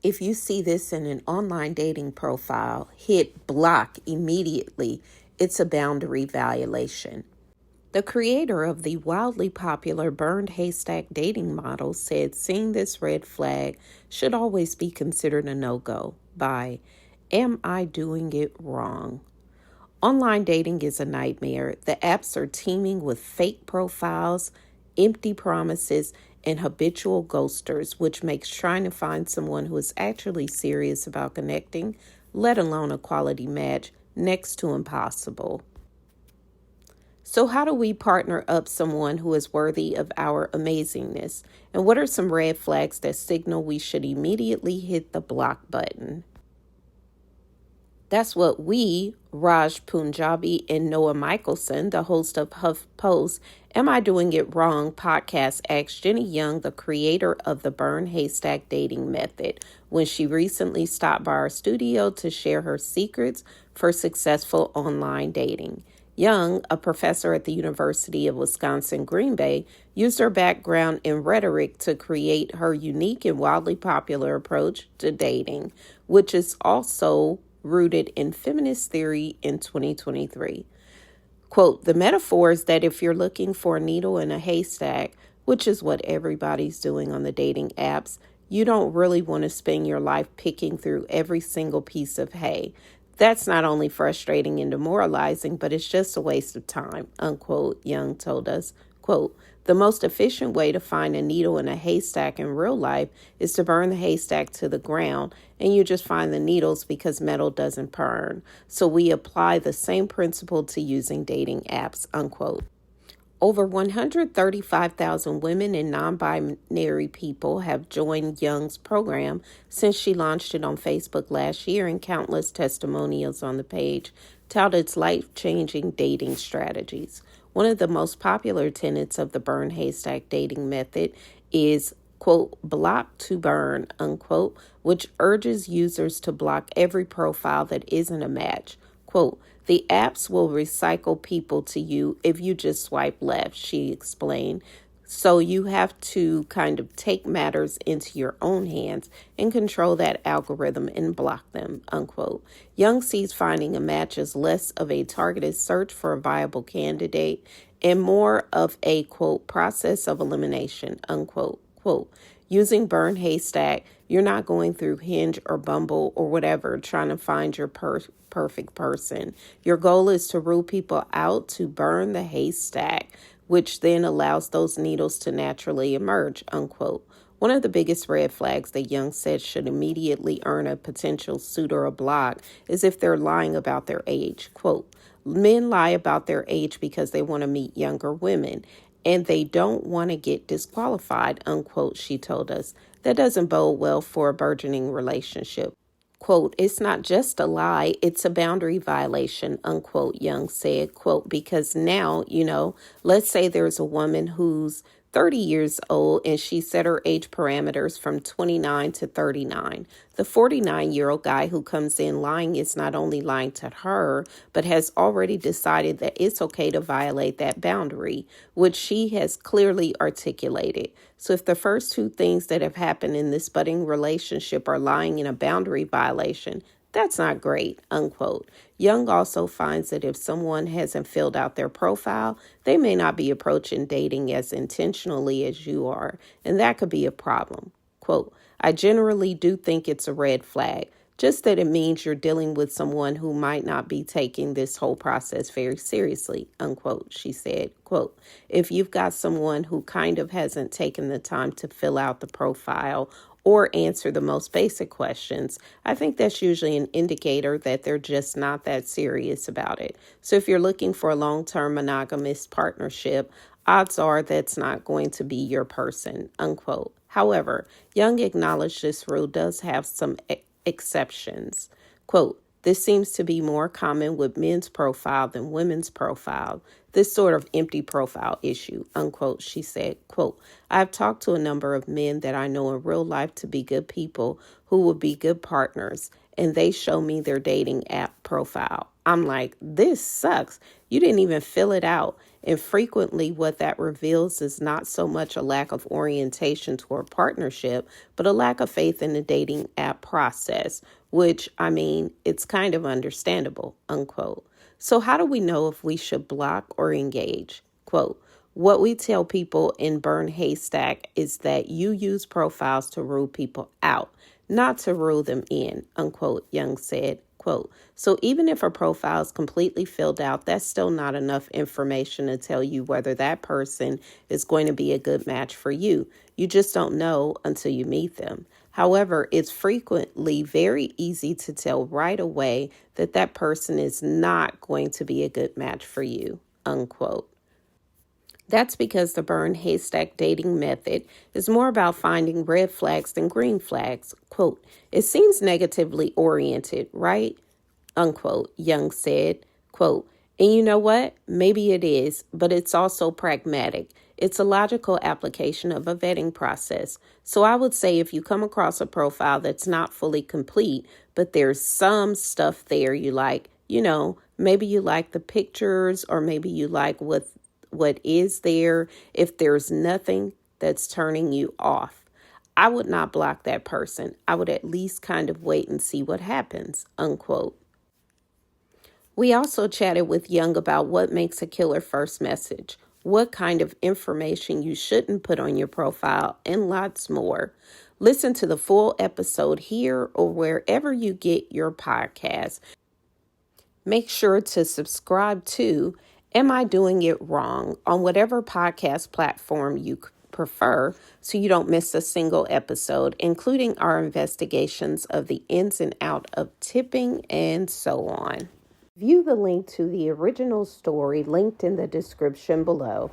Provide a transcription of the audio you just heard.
If you see this in an online dating profile, hit block immediately. It's a boundary violation. The creator of the wildly popular burned haystack dating model said seeing this red flag should always be considered a no-go by Am I Doing It Wrong? Online dating is a nightmare. The apps are teeming with fake profiles, empty promises, and habitual ghosters, which makes trying to find someone who is actually serious about connecting, let alone a quality match, next to impossible. So, how do we partner up someone who is worthy of our amazingness? And what are some red flags that signal we should immediately hit the block button? That's what we, Raj Punjabi and Noah Michelson, the host of Huff Post, Am I Doing It Wrong podcast, asked Jenny Young, the creator of the Burn Haystack dating method, when she recently stopped by our studio to share her secrets for successful online dating. Young, a professor at the University of Wisconsin-Green Bay, used her background in rhetoric to create her unique and wildly popular approach to dating, which is also rooted in feminist theory in 2023. Quote, the metaphor is that if you're looking for a needle in a haystack, which is what everybody's doing on the dating apps, you don't really want to spend your life picking through every single piece of hay. That's not only frustrating and demoralizing, but it's just a waste of time, unquote, Young told us. Quote, the most efficient way to find a needle in a haystack in real life is to burn the haystack to the ground, and you just find the needles because metal doesn't burn. So we apply the same principle to using dating apps, unquote. Over 135,000 women and non-binary people have joined Young's program since she launched it on Facebook last year, and countless testimonials on the page tout its life-changing dating strategies. One of the most popular tenets of the burn haystack dating method is, quote, block to burn, unquote, which urges users to block every profile that isn't a match. Quote, the apps will recycle people to you if you just swipe left, she explained. So you have to kind of take matters into your own hands and control that algorithm and block them, unquote. Young sees finding a match as less of a targeted search for a viable candidate and more of a, quote, process of elimination, unquote. Quote, using Burn Haystack, you're not going through Hinge or Bumble or whatever trying to find your perfect person. Your goal is to rule people out to burn the haystack, which then allows those needles to naturally emerge, unquote. One of the biggest red flags that Young said should immediately earn a potential suitor a block is if they're lying about their age. Quote, men lie about their age because they want to meet younger women, and they don't want to get disqualified, unquote, she told us. That doesn't bode well for a burgeoning relationship. Quote, it's not just a lie, it's a boundary violation, unquote, Young said, quote, because now, let's say there's a woman who's 30 years old and she set her age parameters from 29 to 39. The 49-year-old guy who comes in lying is not only lying to her, but has already decided that it's okay to violate that boundary, which she has clearly articulated. So if the first two things that have happened in this budding relationship are lying in a boundary violation, that's not great, unquote. Young also finds that if someone hasn't filled out their profile, they may not be approaching dating as intentionally as you are, and that could be a problem. Quote, I generally do think it's a red flag, just that it means you're dealing with someone who might not be taking this whole process very seriously, unquote, she said. Quote, if you've got someone who kind of hasn't taken the time to fill out the profile or answer the most basic questions, I think that's usually an indicator that they're just not that serious about it. So if you're looking for a long-term monogamous partnership, odds are that's not going to be your person, unquote. However, Young acknowledged this rule does have some exceptions. Quote, this seems to be more common with men's profile than women's profile, this sort of empty profile issue, unquote, she said. Quote, I've talked to a number of men that I know in real life to be good people who would be good partners, and they show me their dating app profile. I'm like, this sucks. You didn't even fill it out. And frequently, what that reveals is not so much a lack of orientation toward partnership, but a lack of faith in the dating app process, which, I mean, it's kind of understandable, unquote. So, how do we know if we should block or engage? Quote, what we tell people in Burn Haystack is that you use profiles to rule people out, not to rule them in, unquote, Young said. Quote, so even if a profile is completely filled out, that's still not enough information to tell you whether that person is going to be a good match for you. You just don't know until you meet them. However, it's frequently very easy to tell right away that that person is not going to be a good match for you, unquote. That's because the burn haystack dating method is more about finding red flags than green flags. Quote, it seems negatively oriented, right? Unquote, Young said. Quote, and you know what? Maybe it is, but it's also pragmatic. It's a logical application of a vetting process. So I would say if you come across a profile that's not fully complete, but there's some stuff there you like, maybe you like the pictures or maybe you like what is there. If there's nothing that's turning you off, I would not block that person. I would at least kind of wait and see what happens, unquote. We also chatted with Young about what makes a killer first message, what kind of information you shouldn't put on your profile, and lots more. Listen to the full episode here or wherever you get your podcast. Make sure to subscribe to Am I Doing It Wrong on whatever podcast platform you prefer so you don't miss a single episode, including our investigations of the ins and out of tipping and so on. View the link to the original story linked in the description below.